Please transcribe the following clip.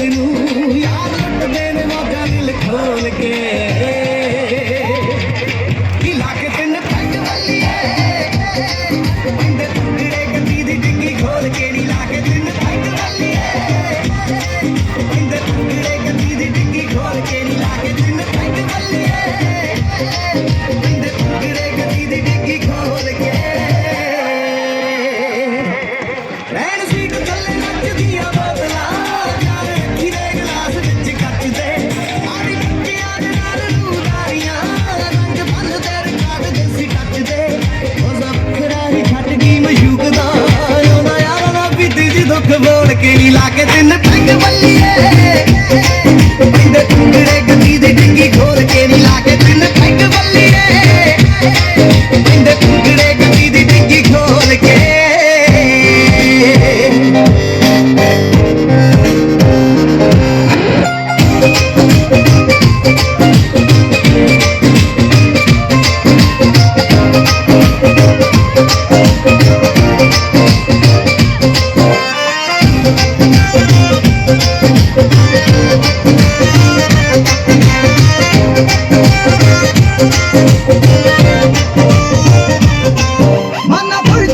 ਨੂੰ ਯਾਰ ਲੁੱਟਦੇ ਨੇ ਮੌਜਾਂ ਦਿਲ ਖੋਲ ਕੇ ਕੀ ਲਾ ਕੇ ਤਿੰਨ ਪੈਗ ਬੱਲੀਏ ਪੈਂਦੇ ਟੁਕੜੇ ਗੱਡੀ ਦੀ ਡਿੱਗੀ ਖੋਲ ਕੇ ਨੀ ਲਾ ਕੇ ਤਿੰਨ ਪੈਗ ਬੱਲੀਏ ਪੈਂਦੇ ਟੁਕੜੇ ਗੱਡੀ ਦੀ ਡਿੱਗੀ ਖੋਲ ਕੇ ਨੀ ਲਾ ਕੇ ਤਿੰਨ ਪੈਗ ਬੱਲੀਏ ਪੈਂਦੇ ਟੁਕੜੇ ਗੱਡੀ ਦੀ ਡਿੱਗੀ ਖੋਲ ਕੇ ਰਹਿਣ ਸੀਟ ਥੱਲੇ ਨੱਚਦੀਆਂ ਬੋਤਲਾਂ ਯਾਰ ਰੱਖੀ ਦੇ ਗਲਾਸ ਵਿੱਚ ਕੱਚ ਦੇ ਆੜੀ ਬੱਚਿਆਂ ਦੇ ਨਾਲ ਰੂਦਾਰੀਆਂ ਰੰਗ ਫਲ ਤੇਰੇ ਕਾਗਜ਼ ਦੇਸੀ ਟੱਚ ਦੇ ਉਹ ਵੱਖਰਾ ਹੀ ਛੱਡ ਗਈ ਮਸ਼ੂਕ ਦਾ ਉਹਦਾ ਯਾਰ ਨਾ ਪੀਤੀ ਜੀ ਦੁੱਖ ਬੋਲ ਕੇ ਨੀ ਲਾ ਕੇ ਤਿੰਨ ਪੈਗ ਬੱਲੀਏ ਪੈਂਦੇ ਟੁਕੜੇ ਗੱਡੀ ਦੀ ਡਿੱਗੀ ਖੋਲ ਕੇ ਨੀ ਲਾ ਕੇ ਤਿੰਨ ਪੈਗ ਬੱਲੀਏ ਪੈਂਦੇ ਟੁਕੜੇ ਗੱਡੀ ਦੀ ਡਿੱਗੀ ਖੋਲ ਕੇ ਮਨ ਫੁੱਲ